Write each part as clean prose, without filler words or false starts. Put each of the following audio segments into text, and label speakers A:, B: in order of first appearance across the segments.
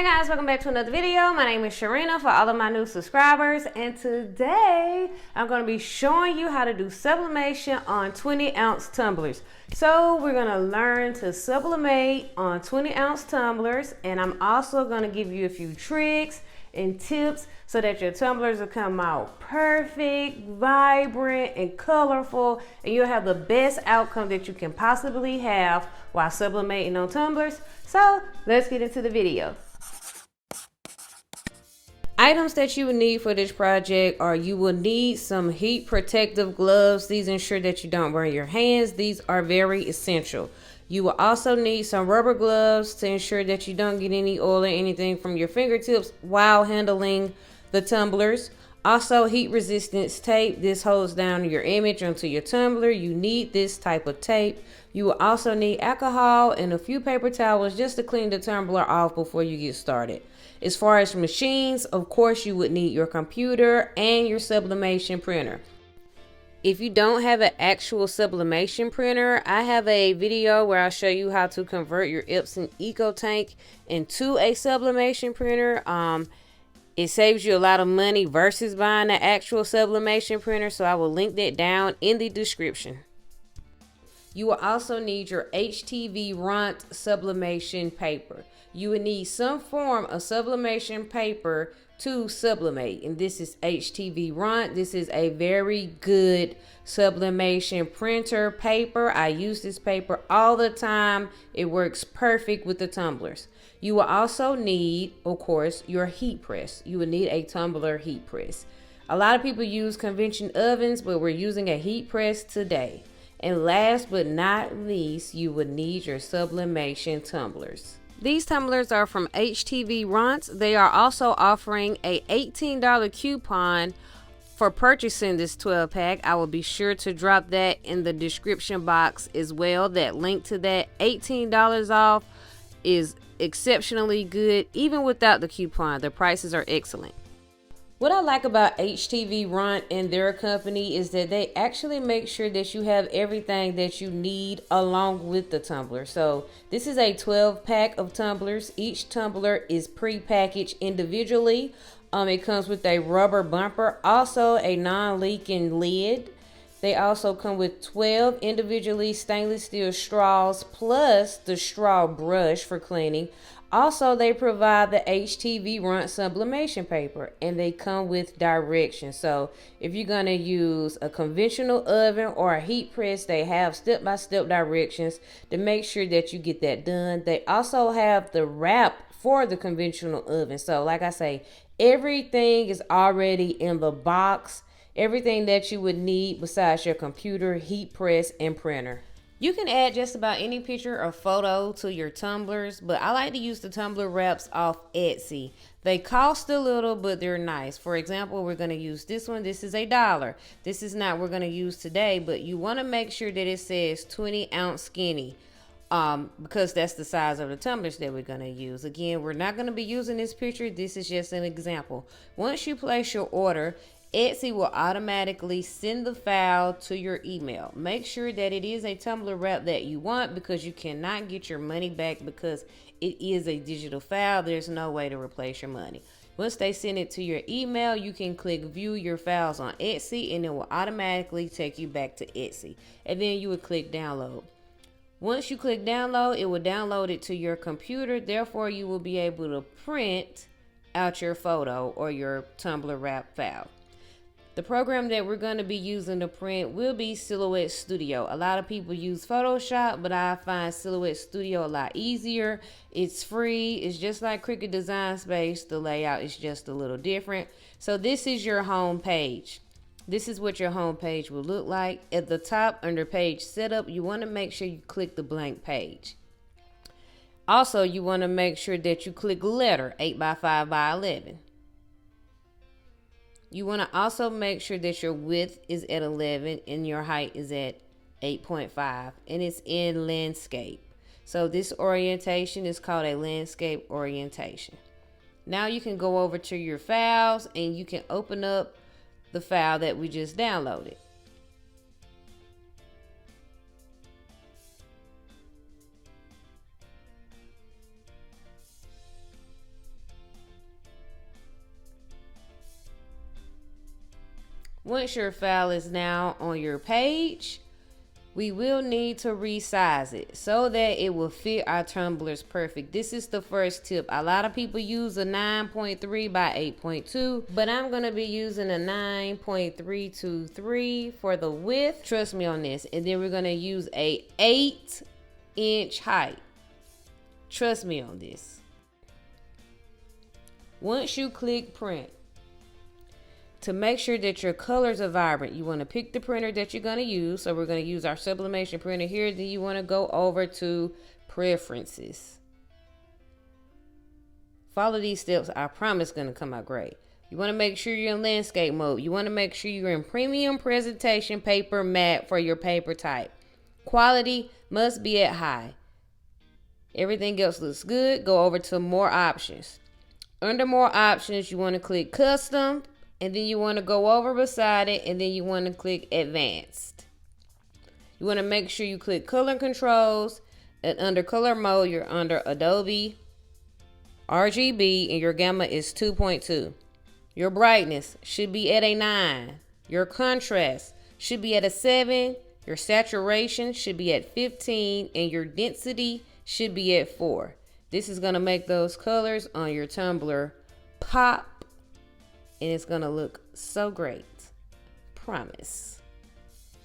A: Hey guys, welcome back to another video. My name is Sharina for all of my new subscribers, and today I'm going to be showing you how to do sublimation on 20-ounce tumblers. So we're going to learn to sublimate on 20-ounce tumblers, and I'm also going to give you a few tricks and tips so that your tumblers will come out perfect, vibrant, and colorful, and you'll have the best outcome that you can possibly have while sublimating on tumblers. So let's get into the video. Items that you will need for this project are you will need some heat protective gloves. These ensure that you don't burn your hands. These are very essential. You will also need some rubber gloves to ensure that you don't get any oil or anything from your fingertips while handling the tumblers. Also, heat resistance tape. This holds down your image onto your tumbler. You need this type of tape. You will also need alcohol and a few paper towels just to clean the tumbler off before you get started. As far as machines, of course, you would need your computer and your sublimation printer. If you don't have an actual sublimation printer, I have a video where I'll show you how to convert your EPSON EcoTank into a sublimation printer. It saves you a lot of money versus buying an actual sublimation printer, so I will link that down in the description. You will also need your HTV RONT Sublimation paper. You will need some form of sublimation paper to sublimate, and this is HTV RONT. This is a very good sublimation printer paper. I use this paper all the time. It works perfect with the tumblers. You will also need, of course, your heat press. You will need a tumbler heat press. A lot of people use convention ovens, but we're using a heat press today. And last but not least, you will need your sublimation tumblers. These tumblers are from HTV RONT. They are also offering a $18 coupon for purchasing this 12 pack. I will be sure to drop that in the description box as well. That link to that $18 off is exceptionally good. Even without the coupon, the prices are excellent. What I like about HTV RONT and their company is that they actually make sure that you have everything that you need along with the tumbler. So this is a 12 pack of tumblers. Each tumbler is pre-packaged individually. It comes with a rubber bumper, also a non-leaking lid. They also come with 12 individually stainless steel straws plus the straw brush for cleaning. Also, they provide the HTV RONT sublimation paper, and they come with directions. So if you're going to use a conventional oven or a heat press, they have step-by-step directions to make sure that you get that done. They also have the wrap for the conventional oven. So like I say, everything is already in the box. Everything that you would need besides your computer, heat press, and printer. You can add just about any picture or photo to your tumblers, but I like to use the tumbler wraps off Etsy. They cost a little, but they're nice. For example, we're going to use this one. This is $1. This is not what we're going to use today, but you want to make sure that it says 20-ounce skinny because that's the size of the tumblers that we're going to use. Again, we're not going to be using this picture. This is just an example. Once you place your order, Etsy will automatically send the file to your email. Make sure that it is a tumbler wrap that you want because you cannot get your money back because it is a digital file. There's no way to replace your money. Once they send it to your email, you can click view your files on Etsy and it will automatically take you back to Etsy. And then you would click download. Once you click download, it will download it to your computer. Therefore, you will be able to print out your photo or your tumbler wrap file. The program that we're going to be using to print will be Silhouette Studio. A lot of people use Photoshop, but I find Silhouette Studio a lot easier. It's free. It's just like Cricut Design Space. The layout is just a little different. So this is your home page. This is what your home page will look like. At the top under page setup, you want to make sure you click the blank page. Also, you want to make sure that you click letter 8x5x11. You want to also make sure that your width is at 11 and your height is at 8.5 and it's in landscape. So this orientation is called a landscape orientation. Now you can go over to your files and you can open up the file that we just downloaded. Once your file is now on your page, we will need to resize it so that it will fit our tumblers perfect. This is the first tip. A lot of people use a 9.3 by 8.2, but I'm going to be using a 9.323 for the width. Trust me on this. And then we're going to use a 8-inch height. Trust me on this. Once you click print, to make sure that your colors are vibrant, you want to pick the printer that you're going to use. So we're going to use our sublimation printer here. Then you want to go over to preferences. Follow these steps. I promise it's going to come out great. You want to make sure you're in landscape mode. You want to make sure you're in premium presentation paper matte for your paper type. Quality must be at high. Everything else looks good. Go over to more options. Under more options, you want to click custom. And then you want to go over beside it, and then you want to click advanced. You want to make sure you click color controls, and under color mode, you're under Adobe RGB, and your gamma is 2.2. Your brightness should be at a 9. Your contrast should be at a 7. Your saturation should be at 15, and your density should be at 4. This is going to make those colors on your tumbler pop. And it's going to look so great. Promise.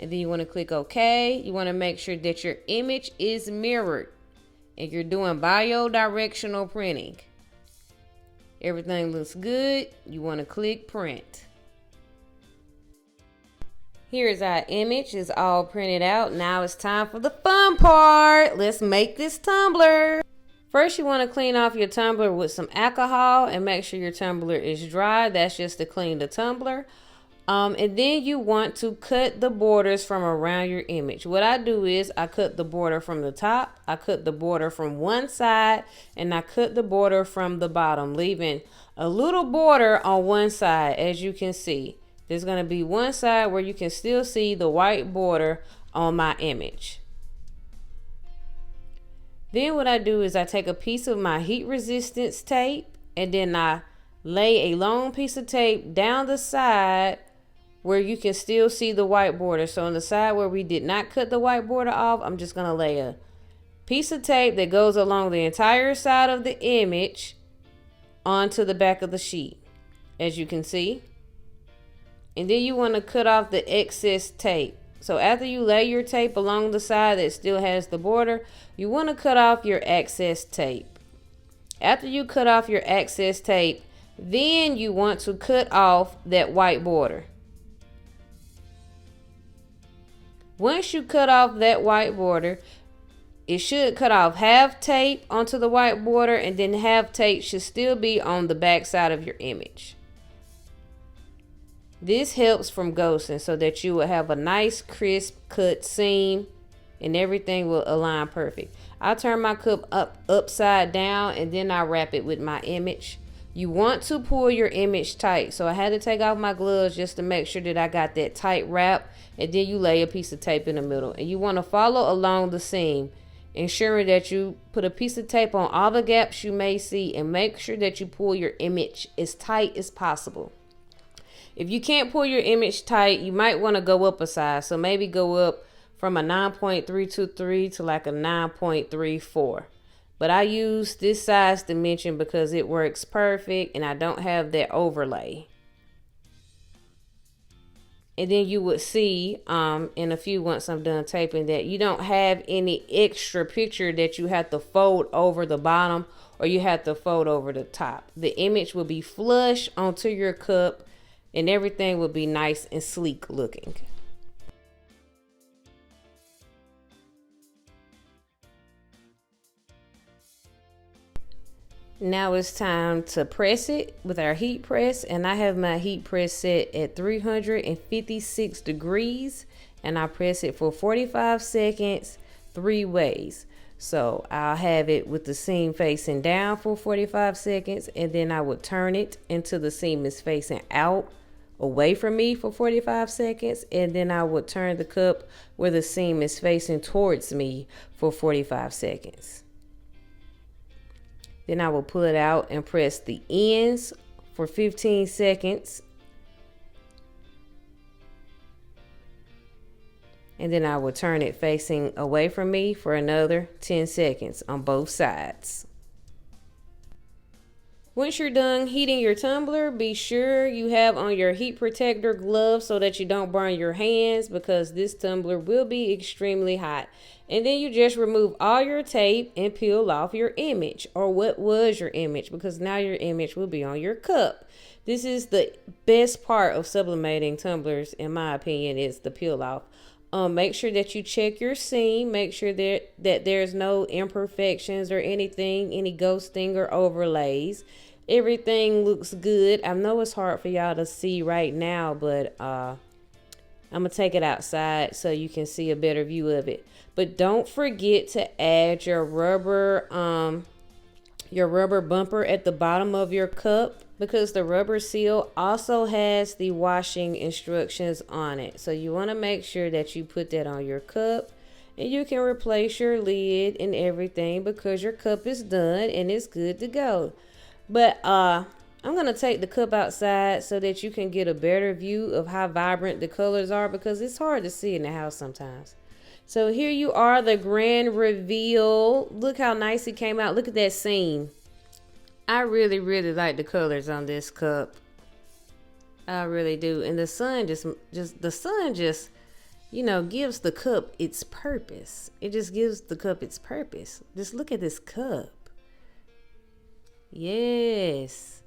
A: And then you want to click OK. You want to make sure that your image is mirrored. And you're doing bi-directional printing. Everything looks good. You want to click print. Here's our image. It's all printed out. Now it's time for the fun part. Let's make this tumbler. First, you want to clean off your tumbler with some alcohol and make sure your tumbler is dry. That's just to clean the tumbler. And then you want to cut the borders from around your image. What I do is I cut the border from the top, I cut the border from one side, and I cut the border from the bottom, leaving a little border on one side. As you can see, there's going to be one side where you can still see the white border on my image. Then what I do is I take a piece of my heat resistance tape, and then I lay a long piece of tape down the side where you can still see the white border. So on the side where we did not cut the white border off, I'm just going to lay a piece of tape that goes along the entire side of the image onto the back of the sheet, as you can see. And then you want to cut off the excess tape. So after you lay your tape along the side that still has the border, you want to cut off your excess tape. After you cut off your excess tape, then you want to cut off that white border. Once you cut off that white border, it should cut off half tape onto the white border, and then half tape should still be on the back side of your image. This helps from ghosting so that you will have a nice crisp cut seam and everything will align perfect. I turn my cup upside down, and then I wrap it with my image. You want to pull your image tight. So I had to take off my gloves just to make sure that I got that tight wrap. And then you lay a piece of tape in the middle. And you want to follow along the seam, ensuring that you put a piece of tape on all the gaps you may see, and make sure that you pull your image as tight as possible. If you can't pull your image tight, you might want to go up a size. So maybe go up from a 9.323 to like a 9.34. But I use this size dimension because it works perfect and I don't have that overlay. And then you would see in a few, once I'm done taping, that you don't have any extra picture that you have to fold over the bottom or you have to fold over the top. The image will be flush onto your cup and everything will be nice and sleek looking. Now it's time to press it with our heat press, and I have my heat press set at 356 degrees, and I press it for 45 seconds 3 ways. So I'll have it with the seam facing down for 45 seconds, and then I would turn it until the seam is facing out away from me for 45 seconds, and then I would turn the cup where the seam is facing towards me for 45 seconds. Then I will pull it out and press the ends for 15 seconds. And then I will turn it facing away from me for another 10 seconds on both sides. Once you're done heating your tumbler, be sure you have on your heat protector gloves so that you don't burn your hands, because this tumbler will be extremely hot. And then you just remove all your tape and peel off your image, or what was your image, because now your image will be on your cup. This is the best part of sublimating tumblers, in my opinion, is the peel off. Make sure that you check your seam. Make sure that there's no imperfections or anything, any ghosting or overlays. Everything looks good. I know it's hard for y'all to see right now, but I'm going to take it outside so you can see a better view of it. But don't forget to add your rubber bumper at the bottom of your cup, because the rubber seal also has the washing instructions on it. So you want to make sure that you put that on your cup, and you can replace your lid and everything, because your cup is done and it's good to go. But I'm going to take the cup outside so that you can get a better view of how vibrant the colors are, because it's hard to see in the house sometimes. So here you are, the grand reveal. Look how nice it came out. Look at that seam. I really, really like the colors on this cup. I really do. And the sun just you know, gives the cup its purpose. It just gives the cup its purpose. Just look at this cup. Yes.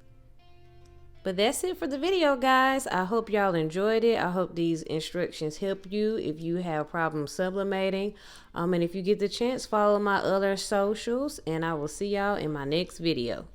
A: But that's it for the video, guys. I hope y'all enjoyed it. I hope these instructions help you if you have problems sublimating. And if you get the chance, follow my other socials, and I will see y'all in my next video.